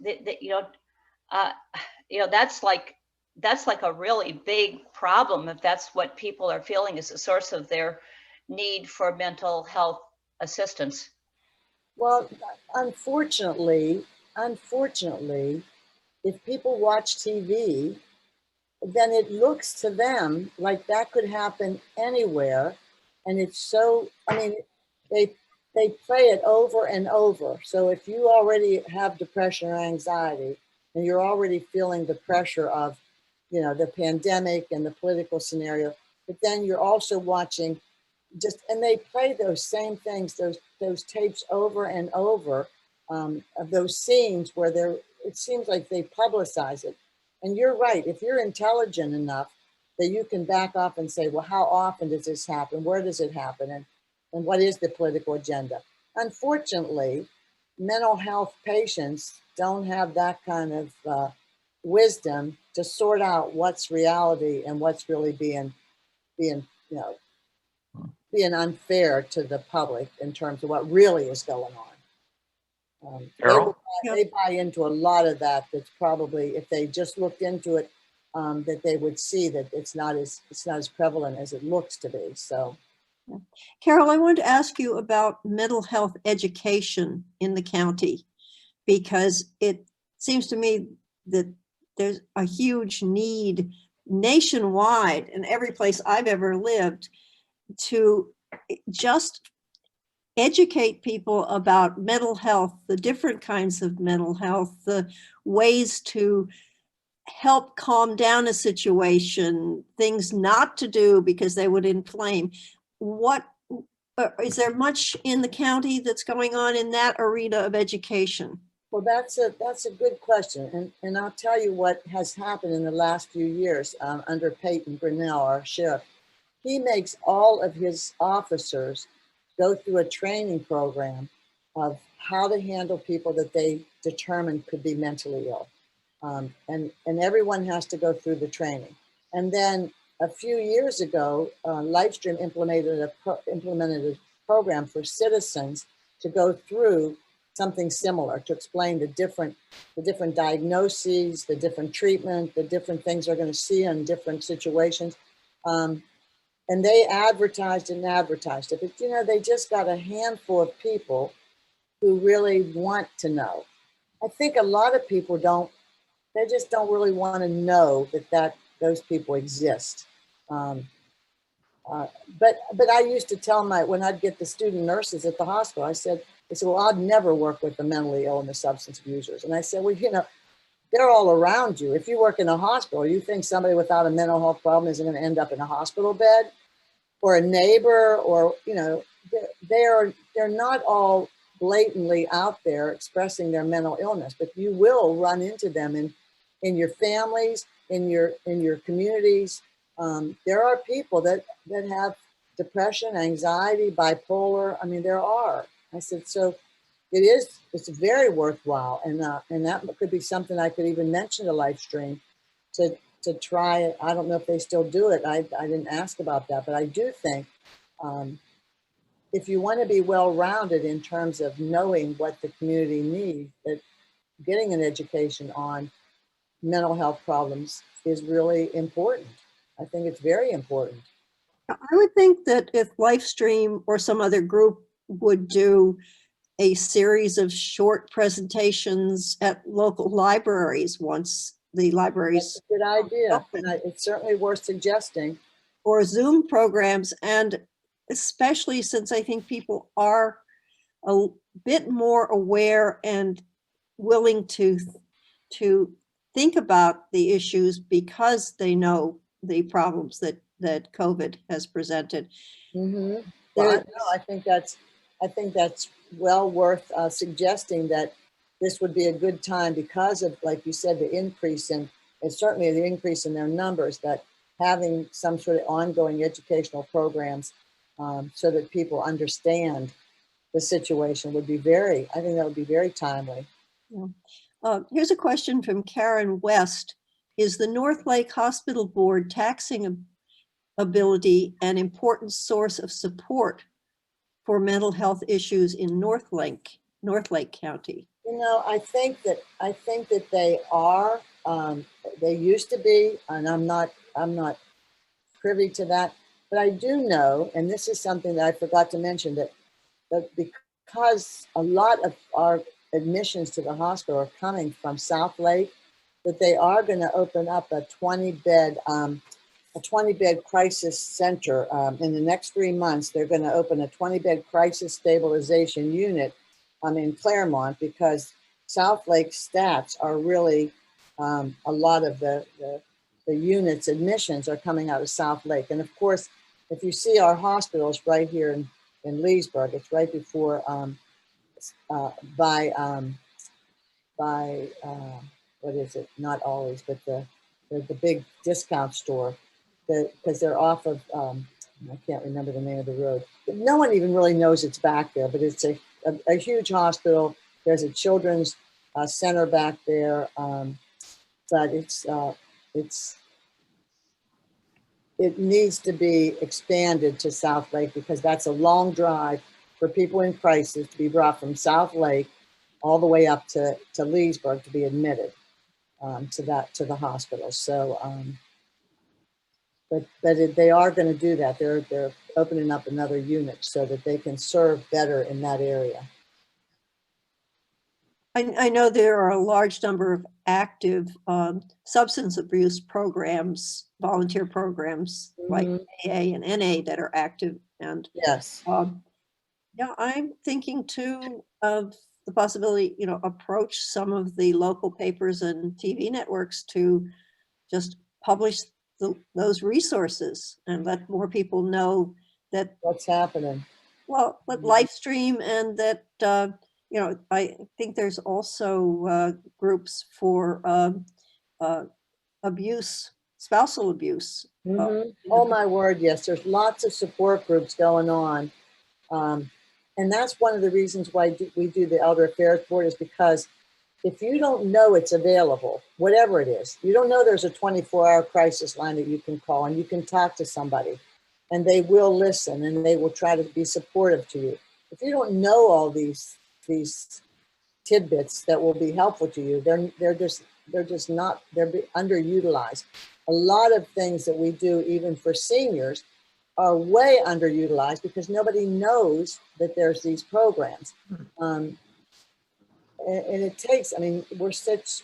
that's like a really big problem if that's what people are feeling is the source of their need for mental health assistance. Well, unfortunately, if people watch TV, then it looks to them like that could happen anywhere. And it's so, I mean, they play it over and over. So if you already have depression or anxiety, and you're already feeling the pressure of, the pandemic and the political scenario, but then you're also watching and they play those same things, those tapes over and over of those scenes where it seems like they publicize it. And you're right, if you're intelligent enough that you can back off and say, well, how often does this happen? Where does it happen? And what is the political agenda? Unfortunately, mental health patients don't have that kind of wisdom to sort out what's reality and what's really being unfair to the public in terms of what really is going on. Carol? They buy into a lot of that. That's probably, if they just looked into it, that they would see that it's not as prevalent as it looks to be. So, Carol, I wanted to ask you about mental health education in the county, because it seems to me that there's a huge need nationwide in every place I've ever lived to just educate people about mental health, the different kinds of mental health, the ways to help calm down a situation, things not to do because they would inflame. What is there much in the county that's going on in that arena of education? Well, that's a good question, and I'll tell you what has happened in the last few years under Peyton Grinnell, our sheriff. He makes all of his officers go through a training program of how to handle people that they determine could be mentally ill, and everyone has to go through the training. And then a few years ago, Lightstream implemented a program for citizens to go through something similar, to explain the different diagnoses, the different treatment, the different things they're going to see in different situations. And they advertised and advertised it, but you know, they just got a handful of people who really want to know. I think a lot of people they just don't really want to know that those people exist. But I used to tell when I'd get the student nurses at the hospital, I said, well, I'd never work with the mentally ill and the substance abusers. And I said, well, you know, they're all around you. If you work in a hospital, you think somebody without a mental health problem isn't going to end up in a hospital bed, or a neighbor, or, you know, they're not all blatantly out there expressing their mental illness, but you will run into them in your families, in your communities. There are people that have depression, anxiety, bipolar. I mean, there are. I said, so it's very worthwhile. And that could be something I could even mention to Lightstream to try it. I don't know if they still do it. I didn't ask about that, but I do think if you want to be well-rounded in terms of knowing what the community needs, that getting an education on mental health problems is really important. I think it's very important. I would think that if Livestream or some other group would do a series of short presentations at local libraries once the libraries. That's a good idea. And it's certainly worth suggesting. Or Zoom programs, and especially since I think people are a bit more aware and willing to think about the issues because they know the problems that COVID has presented. Mm-hmm. Well, I think that's well worth suggesting, that this would be a good time because of, like you said, the increase in, and certainly the increase in their numbers, that having some sort of ongoing educational programs so that people understand the situation would be I think that would be very timely. Yeah. Here's a question from Karen West. Is the North Lake Hospital Board taxing ability an important source of support for mental health issues in North Lake County? You know, I think that they are. They used to be, and I'm not privy to that, but I do know, and this is something that I forgot to mention, that because a lot of our admissions to the hospital are coming from South Lake, that they are going to open up a 20-bed crisis center in the next 3 months. They're going to open a 20-bed crisis stabilization unit in Claremont, because South Lake stats are really a lot of the units admissions are coming out of South Lake. And of course, if you see our hospitals right here in Leesburg, it's right before what is it? Not always, but the big discount store, because they're off of I can't remember the name of the road. No one even really knows it's back there, but it's a huge hospital. There's a children's center back there, but it needs to be expanded to South Lake, because that's a long drive for people in crisis to be brought from South Lake all the way up to Leesburg to be admitted to the hospital. So, but they are going to do that. They're opening up another unit so that they can serve better in that area. I know there are a large number of active substance abuse programs, volunteer programs like AA and NA that are active. And yes, yeah, I'm thinking too of the possibility, approach some of the local papers and TV networks to just publish those resources and let more people know that What's happening? well, but live stream, and that, I think there's also groups for abuse, spousal abuse. Mhm. Oh my word, yes, there's lots of support groups going on. And that's one of the reasons why we do the Elder Affairs Board, is because if you don't know it's available, whatever it is, you don't know there's a 24-hour crisis line that you can call and you can talk to somebody and they will listen and they will try to be supportive to you. If you don't know all these tidbits that will be helpful to you, they're just not, they're underutilized. A lot of things that we do, even for seniors, are way underutilized because nobody knows that there's these programs. And it takes, I mean, we're such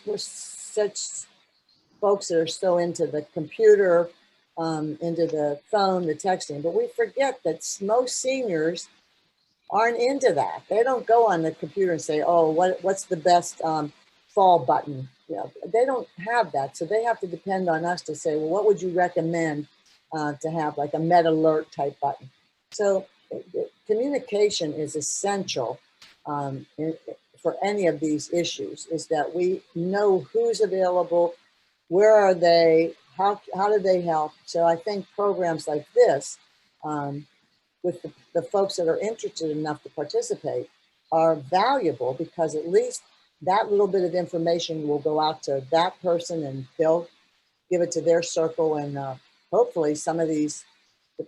folks that are so into the computer, into the phone, the texting, but we forget that most seniors aren't into that. They don't go on the computer and say, oh, what's the best fall button? They don't have that. So they have to depend on us to say, well, what would you recommend to have, like a med alert type button? So communication is essential for any of these issues, is that we know who's available, where are they, how do they help? So I think programs like this, with the folks that are interested enough to participate, are valuable, because at least that little bit of information will go out to that person and they'll give it to their circle, and hopefully some of the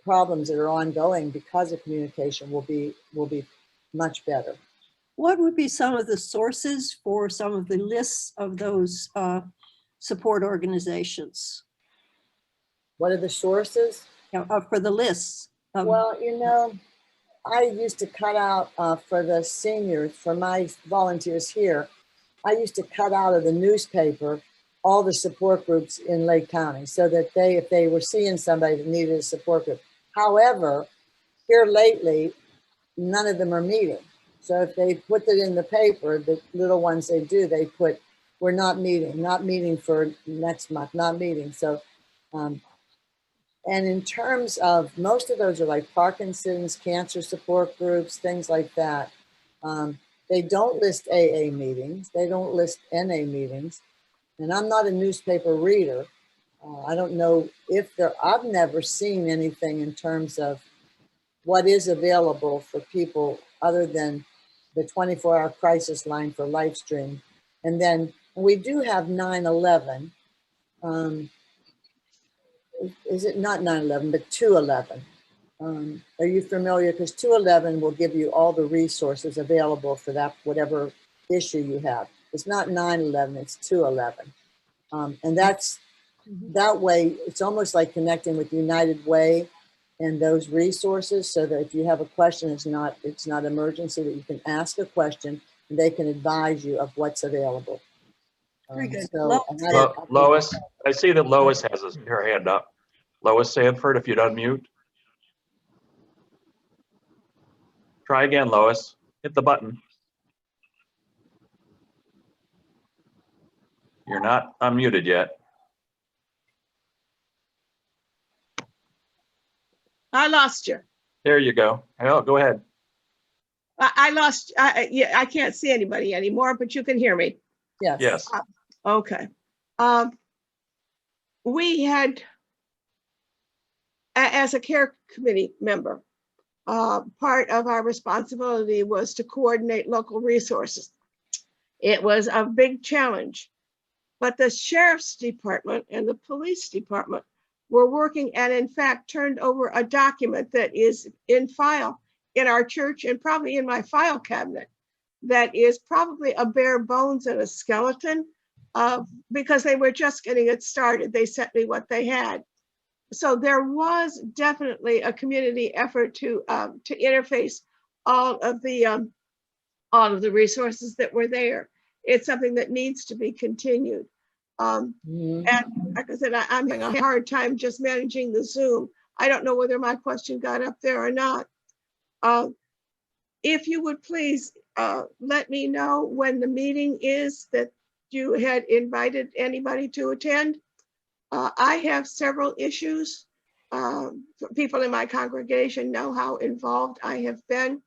problems that are ongoing because of communication will be much better. What would be some of the sources for some of the lists of those support organizations? What are the sources? For the lists? Well, I used to cut out for the seniors, for my volunteers here, I used to cut out of the newspaper all the support groups in Lake County, so that if they were seeing somebody that needed a support group. However, here lately, none of them are meeting. So if they put it in the paper, the little ones they do, they put, we're not meeting for next month, not meeting. So, and in terms of, most of those are like Parkinson's, cancer support groups, things like that. They don't list AA meetings. They don't list NA meetings. And I'm not a newspaper reader. I don't know if I've never seen anything in terms of what is available for people other than the 24-hour crisis line for live stream. And then we do have 9/11. Is it not 9/11, but 2/11? Are you familiar? Because 2/11 will give you all the resources available for that, whatever issue you have. It's not 9/11, it's 2/11. And that's, that way, it's almost like connecting with United Way and those resources, so that if you have a question, it's not emergency, that you can ask a question and they can advise you of what's available. Very good. Lois, I see that Lois has her hand up. Lois Sanford, if you'd unmute. Try again, Lois. Hit the button. You're not unmuted yet. I lost you. There you go. Oh, go ahead. I lost. Yeah, I can't see anybody anymore, but you can hear me. Yes. Yes. Okay. We had, as a care committee member, part of our responsibility was to coordinate local resources. It was a big challenge, but the sheriff's department and the police department were working, and in fact turned over a document that is in file in our church and probably in my file cabinet, that is probably a bare bones and a skeleton, because they were just getting it started. They sent me what they had. So there was definitely a community effort to interface all of the resources that were there. It's something that needs to be continued. And like I said, I'm having a hard time just managing the Zoom. I don't know whether my question got up there or not. if you would please let me know when the meeting is that you had invited anybody to attend. I have several issues. People in my congregation know how involved I have been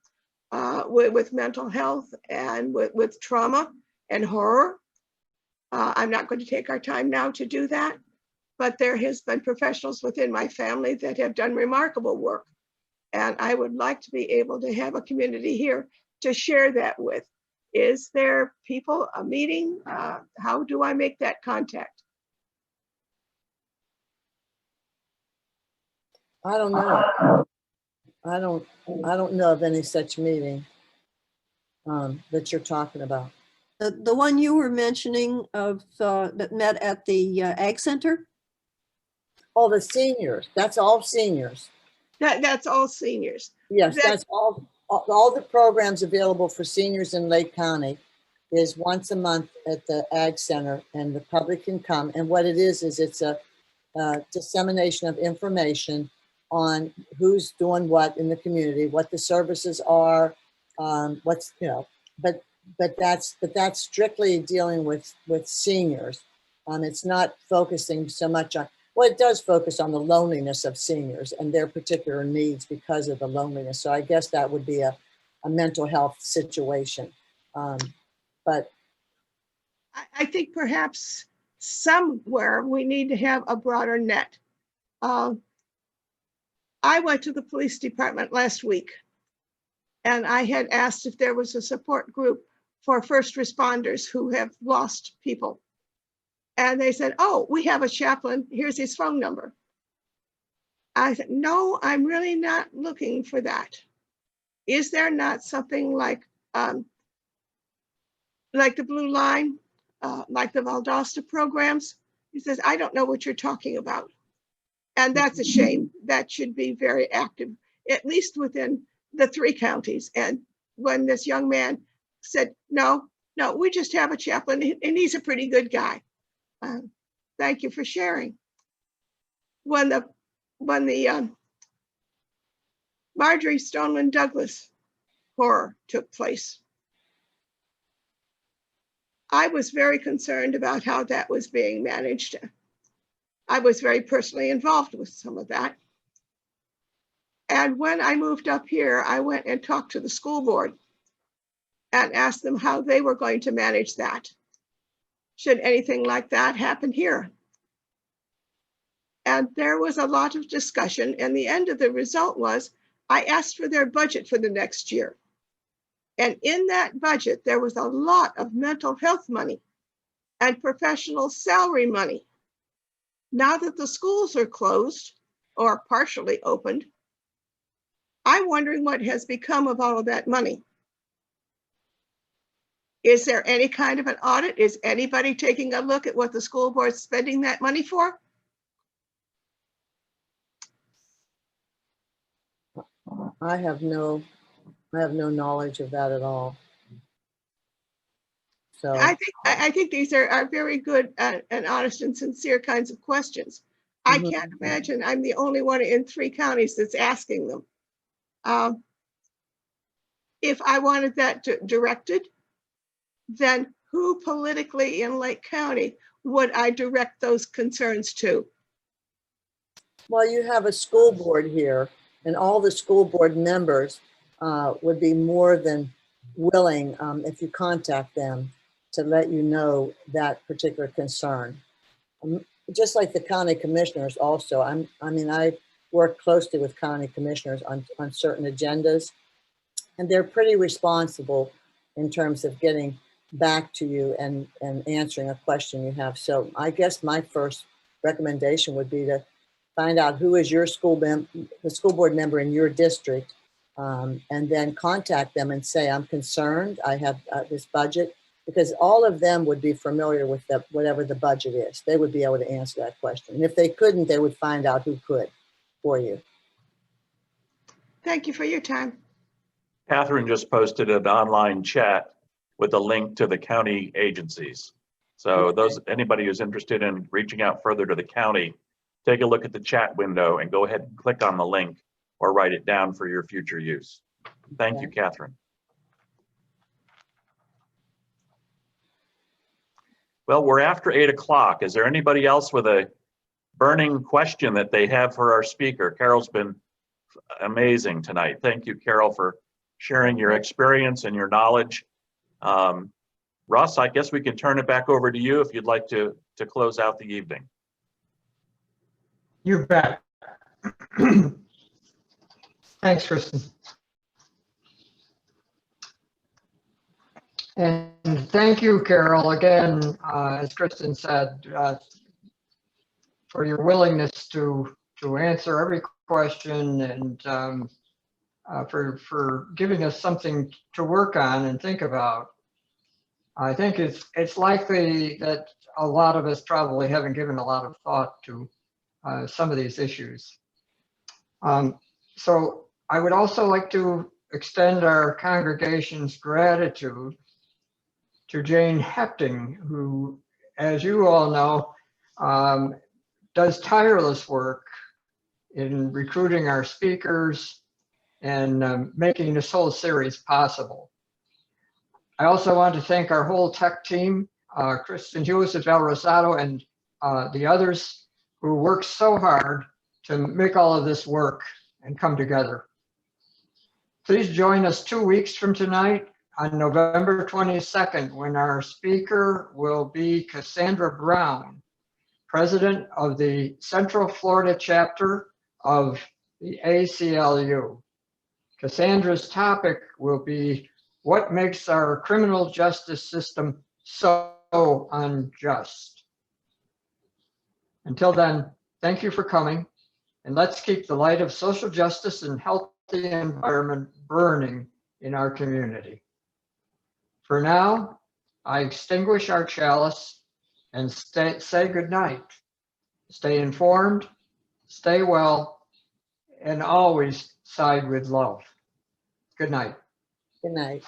with mental health and with trauma and horror. I'm not going to take our time now to do that, but there has been professionals within my family that have done remarkable work. And I would like to be able to have a community here to share that with. Is there people, a meeting? How do I make that contact? I don't know. I don't know of any such meeting that you're talking about. The one you were mentioning of that met at the Ag Center? Oh, the seniors. That's all seniors. That's all seniors. Yes, That- that's all the programs available for seniors in Lake County is once a month at the Ag Center, and the public can come. And what it is it's a dissemination of information on who's doing what in the community, what the services are, what's, you know, but that's strictly dealing with seniors. It's not focusing so much on, well, it does focus on the loneliness of seniors and their particular needs because of the loneliness. So I guess that would be a mental health situation. But I think perhaps somewhere we need to have a broader net. I went to the police department last week and I had asked if there was a support group for first responders who have lost people. And they said, oh, we have a chaplain. Here's his phone number. I said, no, I'm really not looking for that. Is there not something like the Blue Line, like the Valdosta programs? He says, I don't know what you're talking about. And that's a shame. That should be very active, at least within the 3 counties. And when this young man said, no, we just have a chaplain and he's a pretty good guy. Thank you for sharing. When the Marjorie Stoneman Douglas horror took place, I was very concerned about how that was being managed. I was very personally involved with some of that. And when I moved up here, I went and talked to the school board and asked them how they were going to manage that. Should anything like that happen here? And there was a lot of discussion, and the end of the result was I asked for their budget for the next year. And in that budget, there was a lot of mental health money and professional salary money. Now that the schools are closed or partially opened, I'm wondering what has become of all of that money. Is there any kind of an audit? Is anybody taking a look at what the school board's spending that money for? I have no knowledge of that at all. So I think these are very good and honest and sincere kinds of questions. I can't imagine I'm the only one in 3 counties that's asking them. If I wanted that directed, then who politically in Lake County would I direct those concerns to? well, you have a school board here, and all the school board members would be more than willing, if you contact them, to let you know that particular concern. Just like the county commissioners also, I work closely with county commissioners on certain agendas, and they're pretty responsible in terms of getting back to you and answering a question you have. So I guess my first recommendation would be to find out who is your the school board member in your district, and then contact them and say, I'm concerned, I have this budget, because all of them would be familiar with whatever the budget is. They would be able to answer that question. And if they couldn't, they would find out who could for you. Thank you for your time. Catherine just posted an online chat with a link to the county agencies. So anybody who's interested in reaching out further to the county, take a look at the chat window and go ahead and click on the link or write it down for your future use. Thank you, Catherine. Well, we're after 8 o'clock. Is there anybody else with a burning question that they have for our speaker? Carol's been amazing tonight. Thank you, Carol, for sharing your experience and your knowledge. Russ, I guess we can turn it back over to you if you'd like to close out the evening. You bet. Thanks, Kristen. And thank you, Carol, again, as Kristen said, for your willingness to answer every question and for giving us something to work on and think about. I think it's likely that a lot of us probably haven't given a lot of thought to some of these issues. So I would also like to extend our congregation's gratitude to Jane Hepting, who, as you all know, does tireless work in recruiting our speakers and making this whole series possible. I also want to thank our whole tech team, Kristen Hughes, Val Rosado, and the others who worked so hard to make all of this work and come together. Please join us 2 weeks from tonight on November 22nd, when our speaker will be Cassandra Brown, president of the Central Florida chapter of the ACLU. Cassandra's topic will be what makes our criminal justice system so unjust. Until then, thank you for coming, and let's keep the light of social justice and healthy environment burning in our community. For now, I extinguish our chalice and say good night. Stay informed, stay well, and always side with love. Good night. Good night.